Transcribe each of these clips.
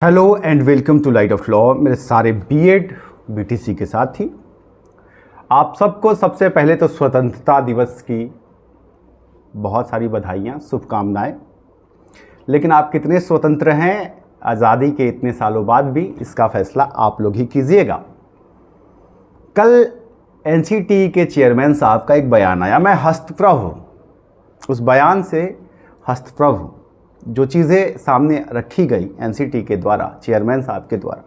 Hello and welcome to light of law. मेरे सारे BEd BTC के साथी, आप सबको सबसे पहले तो स्वतंत्रता दिवस की बहुत सारी बधाइयाँ, शुभकामनाएं। लेकिन आप कितने स्वतंत्र हैं आज़ादी के इतने सालों बाद भी, इसका फैसला आप लोग ही कीजिएगा। कल एनसीटी के चेयरमैन साहब का एक बयान आया, मैं हस्तप्रभ हूँ उस बयान से, हस्तप्रभ हूँ। जो चीज़ें सामने रखी गई एनसीटी के द्वारा, चेयरमैन साहब के द्वारा,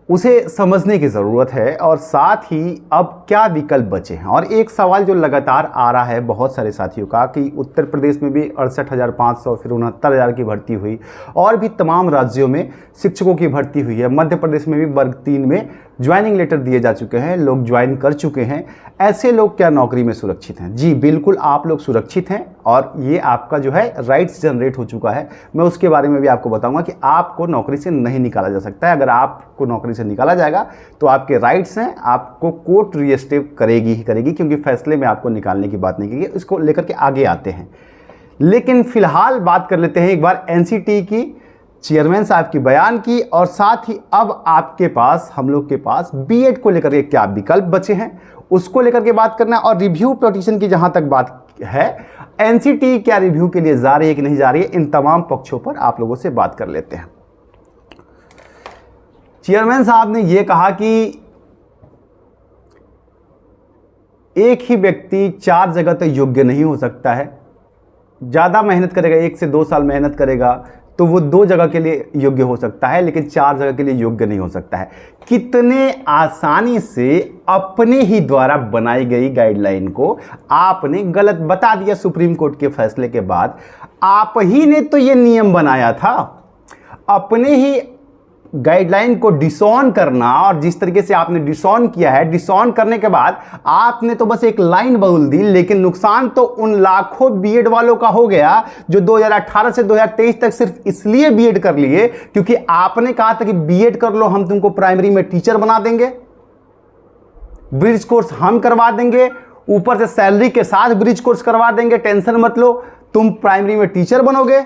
उसे समझने की ज़रूरत है और साथ ही अब क्या विकल्प बचे हैं। और एक सवाल जो लगातार आ रहा है बहुत सारे साथियों का कि उत्तर प्रदेश में भी 68,500, फिर 69,000 की भर्ती हुई और भी तमाम राज्यों में शिक्षकों की भर्ती हुई है। मध्य प्रदेश में भी वर्ग 3 में ज्वाइनिंग लेटर दिए जा चुके हैं, लोग ज्वाइन कर चुके हैं। ऐसे लोग क्या नौकरी में सुरक्षित हैं? जी बिल्कुल, आप लोग सुरक्षित हैं और ये आपका जो है राइट्स जनरेट हो चुका है। मैं उसके बारे में भी आपको बताऊंगा कि आपको नौकरी से नहीं निकाला जा सकता है। अगर आपको नौकरी से निकाला जाएगा तो आपके राइट्स हैं, आपको कोर्ट रीएस्टेट करेगी ही करेगी, क्योंकि फैसले में आपको निकालने की बात नहीं की गई। इसको लेकर के आगे आते हैं, लेकिन फिलहाल बात कर लेते हैं एक बार एनसीटी की चेयरमैन साहब की बयान की, और साथ ही अब आपके पास, हम लोग के पास बीएड को लेकर के क्या विकल्प बचे हैं उसको लेकर के बात करना है। और रिव्यू पिटीशन की जहां तक बात है, एनसीटी क्या रिव्यू के लिए जा रही है कि नहीं जा रही है, इन तमाम पक्षों पर आप लोगों से बात कर लेते हैं। चेयरमैन साहब ने यह कहा कि एक ही व्यक्ति 4 जगह तो योग्य नहीं हो सकता है। ज़्यादा मेहनत करेगा, 1 से 2 साल मेहनत करेगा तो वो 2 जगह के लिए योग्य हो सकता है, लेकिन 4 जगह के लिए योग्य नहीं हो सकता है। कितने आसानी से अपने ही द्वारा बनाई गई गाइडलाइन को आपने गलत बता दिया। सुप्रीम कोर्ट के फैसले के बाद आप ही ने तो ये नियम बनाया था। अपने ही गाइडलाइन को डिसऑन करना, और जिस तरीके से आपने डिसऑन किया है, डिसऑन करने के बाद आपने तो बस एक लाइन बोल दी, लेकिन नुकसान तो उन लाखों बीएड वालों का हो गया जो 2018 से 2023 तक सिर्फ इसलिए बीएड कर लिए क्योंकि आपने कहा था कि बीएड कर लो, हम तुमको प्राइमरी में टीचर बना देंगे, ब्रिज कोर्स हम करवा देंगे, ऊपर से सैलरी के साथ ब्रिज कोर्स करवा देंगे, टेंशन मत लो, तुम प्राइमरी में टीचर बनोगे।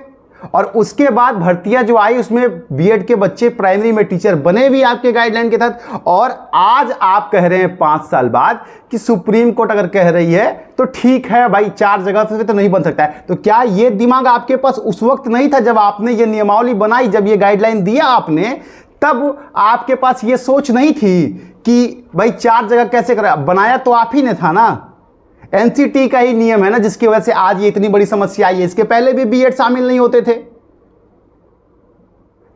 और उसके बाद भर्तियां जो आई उसमें बीएड के बच्चे प्राइमरी में टीचर बने भी आपके गाइडलाइन के तहत। और आज आप कह रहे हैं 5 साल बाद कि सुप्रीम कोर्ट अगर कह रही है तो ठीक है भाई, 4 जगह से तो नहीं बन सकता है। तो क्या ये दिमाग आपके पास उस वक्त नहीं था जब आपने ये नियमावली बनाई, जब ये गाइडलाइन दिया आपने, तब आपके पास ये सोच नहीं थी कि भाई 4 जगह कैसे करें? बनाया तो आप ही ने था ना। एनसीटी का ही नियम है ना जिसकी वजह से आज ये इतनी बड़ी समस्या आई है। इसके पहले भी बीएड शामिल नहीं होते थे,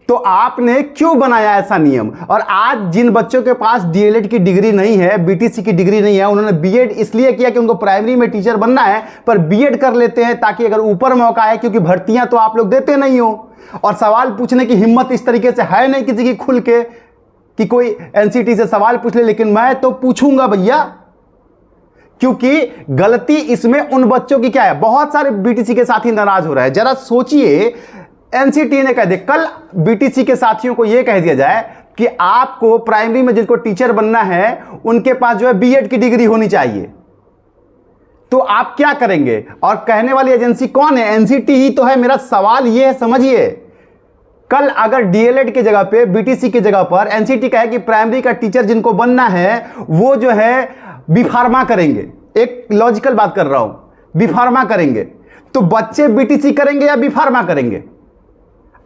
तो आपने क्यों बनाया ऐसा नियम? और आज जिन बच्चों के पास डीएलएड की डिग्री नहीं है, बीटीसी की डिग्री नहीं है, उन्होंने बीएड इसलिए किया कि उनको प्राइमरी में टीचर बनना है, पर बीएड कर लेते हैं ताकि अगर ऊपर मौका आए, क्योंकि भर्तियां तो आप लोग देते नहीं हो और सवाल पूछने की हिम्मत इस तरीके से है नहीं किसी की खुल के कि कोई एनसीटी से सवाल पूछ ले। लेकिन मैं तो पूछूंगा भैया, क्योंकि गलती इसमें उन बच्चों की क्या है। बहुत सारे बीटीसी के साथी नाराज हो रहे हैं। जरा सोचिए, एनसीटी ने कह दिया, कल बीटीसी के साथियों को यह कह दिया जाए कि आपको प्राइमरी में जिनको टीचर बनना है उनके पास जो है बीएड की डिग्री होनी चाहिए, तो आप क्या करेंगे? और कहने वाली एजेंसी कौन है? एनसीटी ही तो है। मेरा सवाल यह है, समझिए, कल अगर डीएलएड की जगह पे, बीटीसी की जगह पर एनसीटी कहे कि प्राइमरी का टीचर जिनको बनना है वो जो है बीफार्मा करेंगे, एक लॉजिकल बात कर रहा हूं, बीफार्मा करेंगे, तो बच्चे बीटीसी करेंगे या बीफार्मा करेंगे?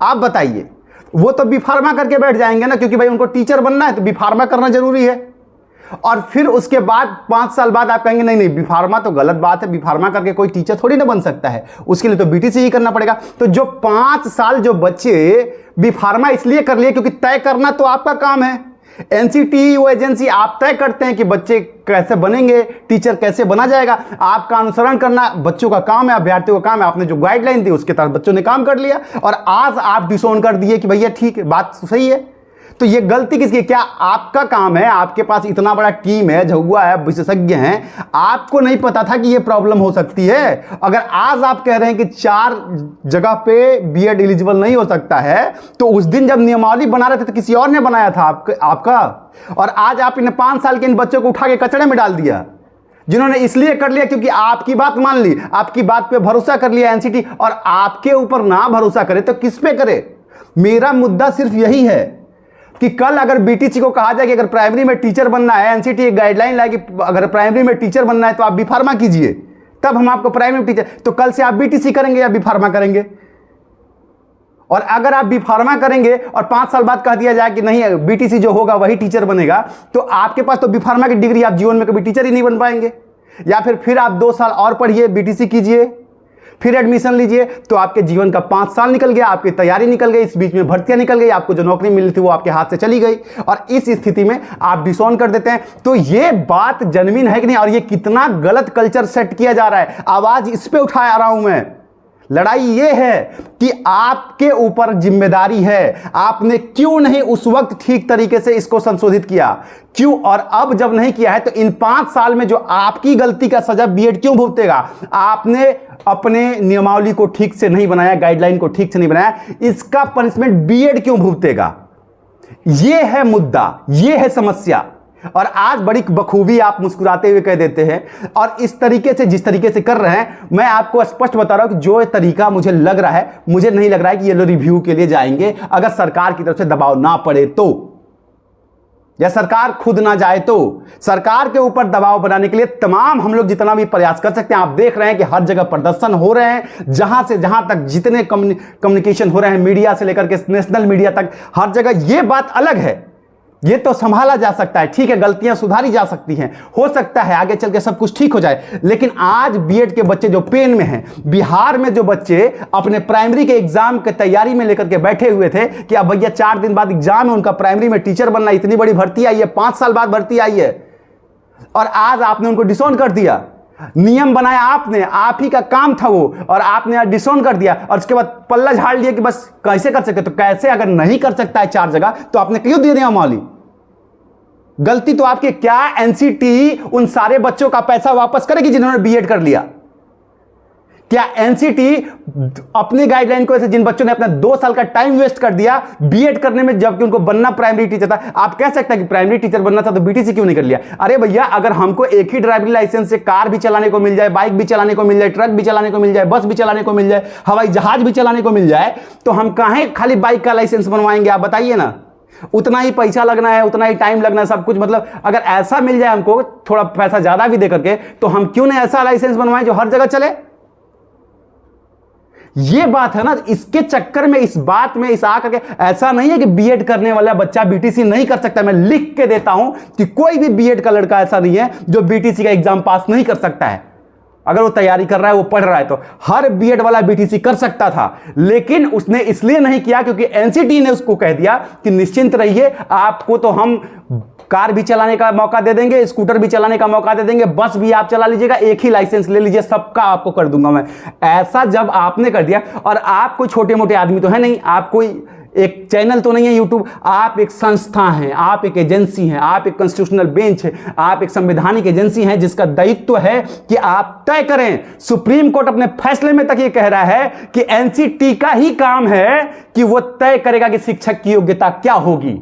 आप बताइए। वो तो बीफार्मा करके बैठ जाएंगे ना, क्योंकि भाई उनको टीचर बनना है तो बीफार्मा करना जरूरी है। और फिर उसके बाद 5 साल बाद आप कहेंगे नहीं नहीं, बीफार्मा तो गलत बात है, बीफार्मा करके कोई टीचर थोड़ी ना बन सकता है, उसके लिए तो बीटीसी ही करना पड़ेगा। तो जो 5 साल जो बच्चे बीफार्मा इसलिए कर लिए क्योंकि तय करना तो आपका काम है। एनसीटी वो एजेंसी, आप तय करते हैं कि बच्चे कैसे बनेंगे, टीचर कैसे बना जाएगा, आपका अनुसरण करना बच्चों का काम है, अभ्यर्थियों का काम है। आपने जो गाइडलाइन दी उसके तहत बच्चों ने काम कर लिया और आज आप डिसोन कर दिए कि भैया ठीक है, बात सही है। तो ये गलती किसकी? क्या आपका काम है? आपके पास इतना बड़ा टीम है, झुआ है, विशेषज्ञ हैं, आपको नहीं पता था कि ये प्रॉब्लम हो सकती है? अगर आज आप कह रहे हैं कि 4 जगह पे बीएड एलिजिबल नहीं हो सकता है, तो उस दिन जब नियमावली बना रहे थे तो किसी और ने बनाया था आपका। और आज आप इन 5 साल के इन बच्चों को उठा के कचड़े में डाल दिया, जिन्होंने इसलिए कर लिया क्योंकि आपकी बात मान ली, आपकी बात पे भरोसा कर लिया एनसीटी। और आपके ऊपर ना भरोसा करे तो किस पे करे? मेरा मुद्दा सिर्फ यही है कि कल अगर बीटीसी को कहा जाए कि अगर प्राइमरी में टीचर बनना है, एनसीटी एक गाइडलाइन लाए कि अगर प्राइमरी में टीचर बनना है तो आप बी फार्मा कीजिए, तब हम आपको प्राइमरी टीचर, तो कल से आप बीटीसी करेंगे या बी फार्मा करेंगे। और अगर आप बी फार्मा करेंगे और 5 साल बाद कह दिया जाए कि नहीं बीटीसी जो होगा वही टीचर बनेगा, तो आपके पास तो बी फार्मा की डिग्री, आप जीवन में कभी टीचर ही नहीं बन पाएंगे। या फिर आप 2 साल और पढ़िए, बीटीसी कीजिए, फिर एडमिशन लीजिए, तो आपके जीवन का 5 साल निकल गया, आपकी तैयारी निकल गई, इस बीच में भर्तियां निकल गई, आपको जो नौकरी मिली थी वो आपके हाथ से चली गई, और इस स्थिति में आप डिसऑन कर देते हैं। तो ये बात जेन्युइन है कि नहीं, और ये कितना गलत कल्चर सेट किया जा रहा है। आवाज इस पे उठाया रहा हूं मैं। लड़ाई ये है कि आपके ऊपर जिम्मेदारी है, आपने क्यों नहीं उस वक्त ठीक तरीके से इसको संशोधित किया, क्यों, और अब जब नहीं किया है तो इन 5 साल में जो आपकी गलती का सजा बीएड क्यों भुगतेगा। आपने अपने नियमावली को ठीक से नहीं बनाया, गाइडलाइन को ठीक से नहीं बनाया, इसका पनिशमेंट बीएड क्यों भुगतेगा। यह है मुद्दा, यह है समस्या। और आज बड़ी बखूबी आप मुस्कुराते हुए कह देते हैं, और इस तरीके से जिस तरीके से कर रहे हैं, मैं आपको स्पष्ट बता रहा हूं कि जो तरीका मुझे लग रहा है, मुझे नहीं लग रहा है कि ये लोग रिव्यू के लिए जाएंगे अगर सरकार की तरफ से दबाव ना पड़े तो, या सरकार खुद ना जाए तो। सरकार के ऊपर दबाव बनाने के लिए तमाम हम लोग जितना भी प्रयास कर सकते हैं, आप देख रहे हैं कि हर जगह प्रदर्शन हो रहे हैं, जहां से जहां तक जितने कम्युनिकेशन हो रहे हैं, मीडिया से लेकर के नेशनल मीडिया तक, हर जगह। ये बात अलग है, ये तो संभाला जा सकता है, ठीक है, गलतियां सुधारी जा सकती हैं, हो सकता है आगे चल के सब कुछ ठीक हो जाए। लेकिन आज बीएड के बच्चे जो पेन में हैं, बिहार में जो बच्चे अपने प्राइमरी के एग्जाम की तैयारी में लेकर के बैठे हुए थे कि अब भैया 4 दिन बाद एग्जाम है, उनका प्राइमरी में टीचर बनना, इतनी बड़ी भर्ती आई है, 5 साल बाद भर्ती आई है, और आज आपने उनको डिसऑन कर दिया। नियम बनाया आपने, आप ही का काम था वो, और आपने डिसऑन कर दिया, और उसके बाद पल्ला झाड़ लिया कि बस कैसे कर सकते। तो कैसे अगर नहीं कर सकता है 4 जगह, तो आपने क्यों दे दिया मौली। गलती तो आपकी। क्या एनसीटी उन सारे बच्चों का पैसा वापस करेगी जिन्होंने बीएड कर लिया। क्या एनसीटी अपनी गाइडलाइन को ऐसे, जिन बच्चों ने अपना 2 साल का टाइम वेस्ट कर दिया बीएड करने में, जबकि उनको बनना प्राइमरी टीचर था। आप कह सकते हैं कि प्राइमरी टीचर बनना था तो बीटीसी क्यों नहीं कर लिया। अरे भैया, अगर हमको एक ही ड्राइविंग लाइसेंस से कार भी चलाने को मिल जाए, बाइक भी चलाने को मिल जाए, ट्रक भी चलाने को मिल जाए, बस भी चलाने को मिल जाए, हवाई जहाज भी चलाने को मिल जाए, तो हम काहे खाली बाइक का लाइसेंस बनवाएंगे। आप बताइए ना, उतना ही पैसा लगना है, उतना ही टाइम लगना है, सब कुछ। मतलब अगर ऐसा मिल जाए हमको, थोड़ा पैसा ज्यादा भी दे करके, तो हम क्यों नहीं ऐसा लाइसेंस बनवाएं जो हर जगह चले। ये बात है ना। इसके चक्कर में, इस बात में इस आकर के, ऐसा नहीं है कि बीएड करने वाला बच्चा बीटीसी नहीं कर सकता। मैं लिख के देता हूं कि कोई भी बीएड का लड़का ऐसा नहीं है जो बीटीसी का एग्जाम पास नहीं कर सकता है। अगर वो तैयारी कर रहा है, वो पढ़ रहा है, तो हर बीएड वाला बीटीसी कर सकता था। लेकिन उसने इसलिए नहीं किया क्योंकि एनसीटी ने उसको कह दिया कि निश्चिंत रहिए, आपको तो हम कार भी चलाने का मौका दे देंगे, स्कूटर भी चलाने का मौका दे देंगे, बस भी आप चला लीजिएगा, एक ही लाइसेंस ले लीजिए, सबका आपको कर दूंगा मैं। ऐसा जब आपने कर दिया, और आप कोई छोटे मोटे आदमी तो है नहीं, आप कोई एक चैनल तो नहीं है यूट्यूब, आप एक संस्था हैं, आप एक एजेंसी हैं, आप एक कॉन्स्टिट्यूशनल बेंच है, आप एक संवैधानिक एजेंसी हैं जिसका दायित्व है कि आप तय करें। सुप्रीम कोर्ट अपने फैसले में तक ये कह रहा है कि एनसीटी का ही काम है कि वो तय करेगा कि शिक्षक की योग्यता क्या होगी।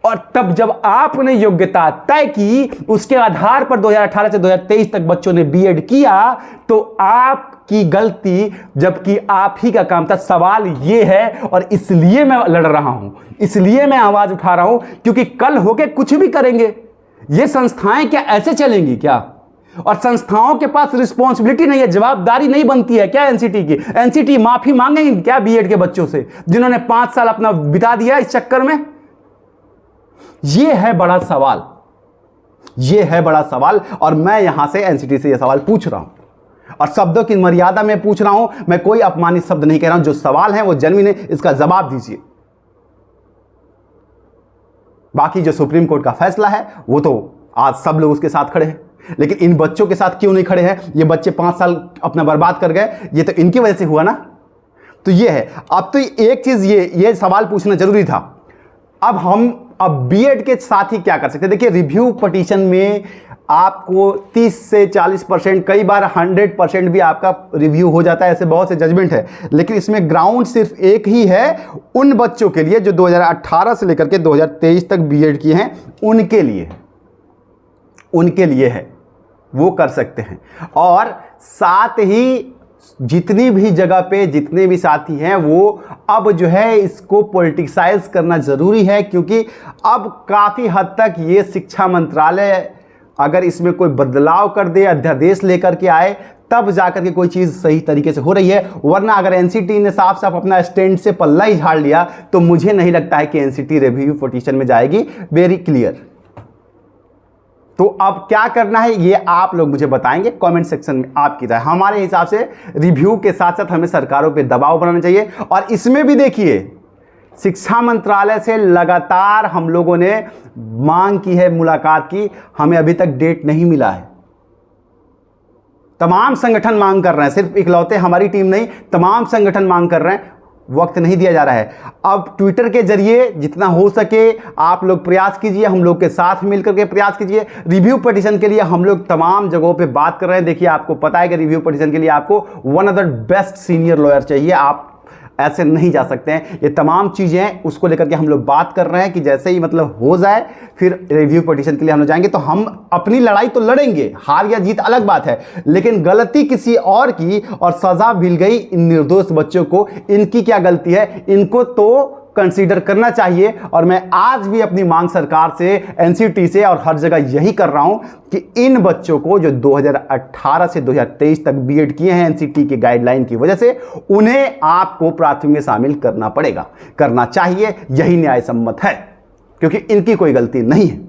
और तब जब आपने योग्यता तय की, उसके आधार पर 2018 से 2023 तक बच्चों ने बीएड किया, तो आपकी गलती, जबकि आप ही का काम था। सवाल यह है, और इसलिए मैं लड़ रहा हूं, इसलिए मैं आवाज उठा रहा हूं, क्योंकि कल होके कुछ भी करेंगे, ये संस्थाएं क्या ऐसे चलेंगी क्या। और संस्थाओं के पास रिस्पॉन्सिबिलिटी नहीं है, जवाबदारी नहीं बनती है क्या एनसीटी की। एनसीटी माफी मांगेंगे क्या बीएड के बच्चों से जिन्होंने 5 साल अपना बिता दिया इस चक्कर में। यह है बड़ा सवाल, यह है बड़ा सवाल, और मैं यहां से एनसीटी से यह सवाल पूछ रहा हूं, और शब्दों की मर्यादा में पूछ रहा हूं। मैं कोई अपमानित शब्द नहीं कह रहा हूं, जो सवाल है वो जेन्युइन है, इसका जवाब दीजिए। बाकी जो सुप्रीम कोर्ट का फैसला है वो तो आज सब लोग उसके साथ खड़े हैं, लेकिन इन बच्चों के साथ क्यों नहीं खड़े हैं। ये बच्चे 5 साल अपना बर्बाद कर गए, ये तो इनकी वजह से हुआ ना। तो ये है। अब तो एक चीज, ये सवाल पूछना जरूरी था। अब बीएड के साथ ही क्या कर सकते हैं। देखिए, रिव्यू पिटीशन में आपको 30 से 40%, कई बार 100% भी आपका रिव्यू हो जाता है, ऐसे बहुत से जजमेंट है। लेकिन इसमें ग्राउंड सिर्फ एक ही है, उन बच्चों के लिए जो 2018 से लेकर के 2023 तक बीएड किए हैं, उनके लिए है, वो कर सकते हैं। और साथ ही जितनी भी जगह पे जितने भी साथी हैं वो अब जो है इसको पॉलिटिसाइज करना ज़रूरी है, क्योंकि अब काफ़ी हद तक ये शिक्षा मंत्रालय अगर इसमें कोई बदलाव कर दे, अध्यादेश लेकर के आए, तब जाकर के कोई चीज़ सही तरीके से हो रही है। वरना अगर एनसीटी ने साफ साफ अपना स्टैंड से पल्ला ही झाड़ लिया तो मुझे नहीं लगता है कि एनसीटी रिव्यू पिटीशन में जाएगी। Very clear. तो अब क्या करना है ये आप लोग मुझे बताएंगे कमेंट सेक्शन में। आपकी राय। हमारे हिसाब से रिव्यू के साथ साथ हमें सरकारों पे दबाव बनाना चाहिए। और इसमें भी देखिए, शिक्षा मंत्रालय से लगातार हम लोगों ने मांग की है मुलाकात की, हमें अभी तक डेट नहीं मिला है। तमाम संगठन मांग कर रहे हैं, सिर्फ इकलौते हमारी टीम नहीं, तमाम संगठन मांग कर रहे हैं, वक्त नहीं दिया जा रहा है। अब ट्विटर के जरिए जितना हो सके आप लोग प्रयास कीजिए, हम लोग के साथ मिलकर के प्रयास कीजिए। रिव्यू पिटीशन के लिए हम लोग तमाम जगहों पे बात कर रहे हैं। देखिए, आपको पता है कि रिव्यू पिटीशन के लिए आपको one of the best senior lawyer चाहिए, आप ऐसे नहीं जा सकते हैं। ये तमाम चीज़ें उसको लेकर के हम लोग बात कर रहे हैं कि जैसे ही मतलब हो जाए फिर रिव्यू पिटीशन के लिए हम लोग जाएंगे। तो हम अपनी लड़ाई तो लड़ेंगे, हार या जीत अलग बात है, लेकिन गलती किसी और की और सजा मिल गई इन निर्दोष बच्चों को, इनकी क्या गलती है, इनको तो कंसीडर करना चाहिए। और मैं आज भी अपनी मांग सरकार से, एनसीटी से और हर जगह यही कर रहा हूं कि इन बच्चों को जो 2018 से 2023 तक बीएड किए हैं एनसीटी की गाइडलाइन की वजह से, उन्हें आपको प्राथमिक में शामिल करना पड़ेगा, करना चाहिए। यही न्याय सम्मत है, क्योंकि इनकी कोई गलती नहीं है।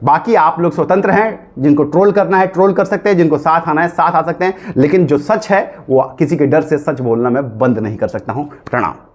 बाकी आप लोग स्वतंत्र हैं, जिनको ट्रोल करना है ट्रोल कर सकते हैं, जिनको साथ आना है साथ आ सकते हैं, लेकिन जो सच है वो किसी के डर से सच बोलना मैं बंद नहीं कर सकता हूं। प्रणाम।